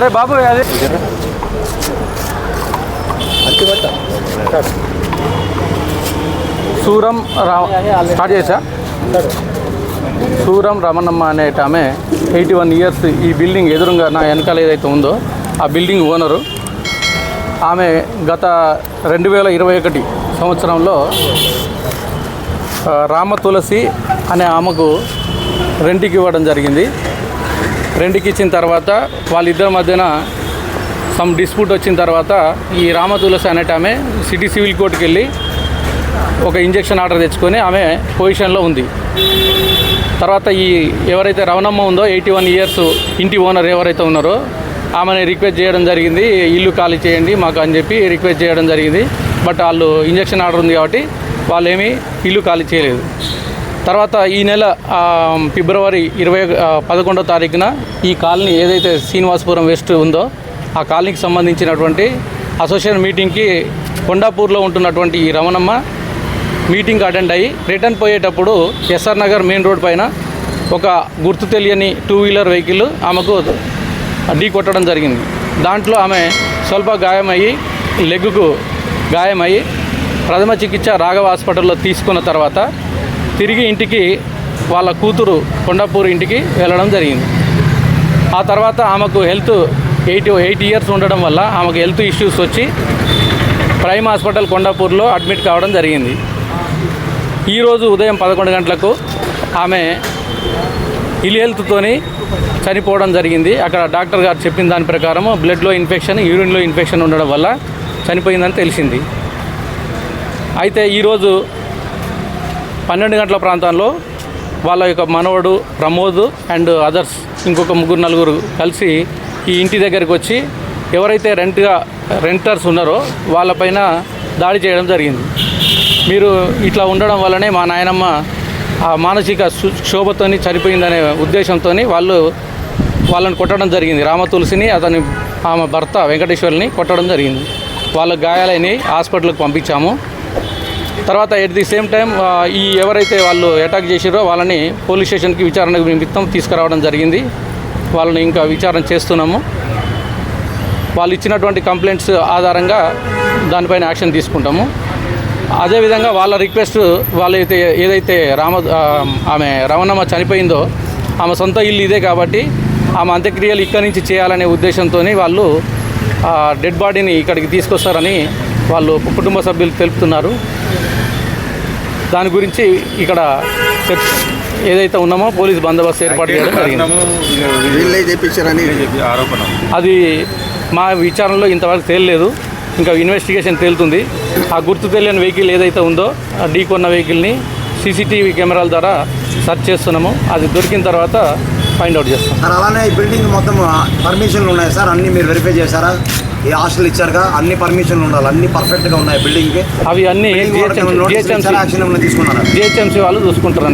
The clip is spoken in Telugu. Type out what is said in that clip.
అరే బాబు అదే సూరం స్టార్ట్ చేసా. సూరం రమణమ్మ అనేట ఆమె 81 ఇయర్స్. ఈ బిల్డింగ్ ఎదురుగా నా వెనకాల ఏదైతే ఉందో ఆ బిల్డింగ్ ఓనరు. ఆమె గత 2021 సంవత్సరంలో రామ తులసి అనే ఆమెకు రెంట్కి ఇవ్వడం జరిగింది. రెంట్కి ఇచ్చిన తర్వాత వాళ్ళిద్దరి మధ్యన సమ్ డిస్ప్యూట్ వచ్చిన తర్వాత ఈ రామ తులసి అనేట ఆమె సిటీ సివిల్ కోర్టుకి వెళ్ళి ఒక ఇంజెక్షన్ ఆర్డర్ తెచ్చుకొని ఆమె పొజిషన్లో ఉంది. తర్వాత ఈ ఎవరైతే రవణమ్మ ఉందో 81 ఇయర్స్ ఇంటి ఓనర్ ఎవరైతే ఉన్నారో ఆమెని రిక్వెస్ట్ చేయడం జరిగింది, ఇల్లు ఖాళీ చేయండి మాకు అని చెప్పి రిక్వెస్ట్ చేయడం జరిగింది. బట్ వాళ్ళు ఇంజెక్షన్ ఆర్డర్ ఉంది కాబట్టి వాళ్ళు ఏమీ ఇల్లు ఖాళీ చేయలేదు. తర్వాత ఈ నెల ఫిబ్రవరి 11వ తారీఖున ఈ కాలనీ ఏదైతే శ్రీనివాసపురం వెస్ట్ ఉందో ఆ కాలనీకి సంబంధించినటువంటి అసోసియేషన్ మీటింగ్కి కొండాపూర్లో ఉంటున్నటువంటి ఈ రమణమ్మ మీటింగ్ అటెండ్ అయ్యి రిటర్న్ పోయేటప్పుడు ఎస్ఆర్ నగర్ మెయిన్ రోడ్ పైన ఒక గుర్తు తెలియని 2 వీలర్ వెహికల్ ఆమెకు ఢీ కొట్టడం జరిగింది. దాంట్లో ఆమె స్వల్ప గాయమయ్యి లెగ్గుకు గాయమయ్యి ప్రథమ చికిత్స రాఘవ హాస్పిటల్లో తీసుకున్న తర్వాత తిరిగి ఇంటికి వాళ్ళ కూతురు కొండాపూర్ ఇంటికి వెళ్ళడం జరిగింది. ఆ తర్వాత ఆమెకు హెల్త్ 8 ఇయర్స్ ఉండడం వల్ల ఆమెకు హెల్త్ ఇష్యూస్ వచ్చి ప్రైమ్ హాస్పిటల్ కొండాపూర్లో అడ్మిట్ కావడం జరిగింది. ఈరోజు ఉదయం 11 గంటలకు ఆమె ఇల్ హెల్త్తోని చనిపోవడం జరిగింది. అక్కడ డాక్టర్ గారు చెప్పిన దాని ప్రకారం బ్లడ్లో ఇన్ఫెక్షన్, యూరిన్లో ఇన్ఫెక్షన్ ఉండడం వల్ల చనిపోయిందని తెలిసింది. అయితే ఈరోజు 12 గంటల ప్రాంతంలో వాళ్ళ యొక్క మనవడు ప్రమోద్ అండ్ అదర్స్ ఇంకొక 3-4 కలిసి ఈ ఇంటి దగ్గరికి వచ్చి ఎవరైతే రెంటర్స్ ఉన్నారో వాళ్ళపైన దాడి చేయడం జరిగింది. మీరు ఇట్లా ఉండడం వల్లనే మా నాయనమ్మ ఆ మానసిక క్షోభతోని చనిపోయిందనే ఉద్దేశంతో వాళ్ళని కొట్టడం జరిగింది. రామ తులసిని ఆమె భర్త వెంకటేశ్వర్ని కొట్టడం జరిగింది. వాళ్ళ గాయాలని హాస్పిటల్కి పంపించాము. తర్వాత ఎట్ ది సేమ్ టైం ఈ ఎవరైతే వాళ్ళు అటాక్ చేసారో వాళ్ళని పోలీస్ స్టేషన్కి విచారణకు నిమిత్తం తీసుకురావడం జరిగింది. వాళ్ళని ఇంకా విచారణ చేస్తున్నాము. వాళ్ళు ఇచ్చినటువంటి కంప్లైంట్స్ ఆధారంగా దానిపైన యాక్షన్ తీసుకుంటాము. అదేవిధంగా వాళ్ళ రిక్వెస్ట్ వాళ్ళైతే ఏదైతే ఆమె రమణమ్మ చనిపోయిందో ఆమె సొంత ఇల్లు ఇదే కాబట్టి ఆమె అంత్యక్రియలు ఇక్కడి నుంచి చేయాలనే ఉద్దేశంతో వాళ్ళు డెడ్ బాడీని ఇక్కడికి తీసుకొస్తారని వాళ్ళు కుటుంబ సభ్యులు తెలుపుతున్నారు. దాని గురించి ఇక్కడ ఏదైతే ఉన్నామో పోలీస్ బందోబస్తు ఏర్పాటు చేయడం జరిగింది. అది మా విచారణలో ఇంతవరకు తేలలేదు. ఇంకా ఇన్వెస్టిగేషన్ తేలుతుంది. ఆ గుర్తు తెలియని వెహికల్ ఏదైతే ఉందో ఢీ కొన్న వెహికల్ని సీసీటీవీ కెమెరాల ద్వారా సెర్చ్ చేస్తున్నాము. అది దొరికిన తర్వాత ఫైండ్ అవుట్ చేస్తాం. సార్ అలానే ఈ బిల్డింగ్ మొత్తం పర్మిషన్లు ఉన్నాయి సార్? అన్నీ మీరు వెరిఫై చేశారా? ఈ హాస్టల్ ఇచ్చారుగా, అన్ని పర్మిషన్లు ఉండాలి, అన్ని పర్ఫెక్ట్గా ఉన్నాయి బిల్డింగ్కి. అవి అన్నీ జిహెచ్ఎంసీ వాళ్ళు చూసుకుంటారు.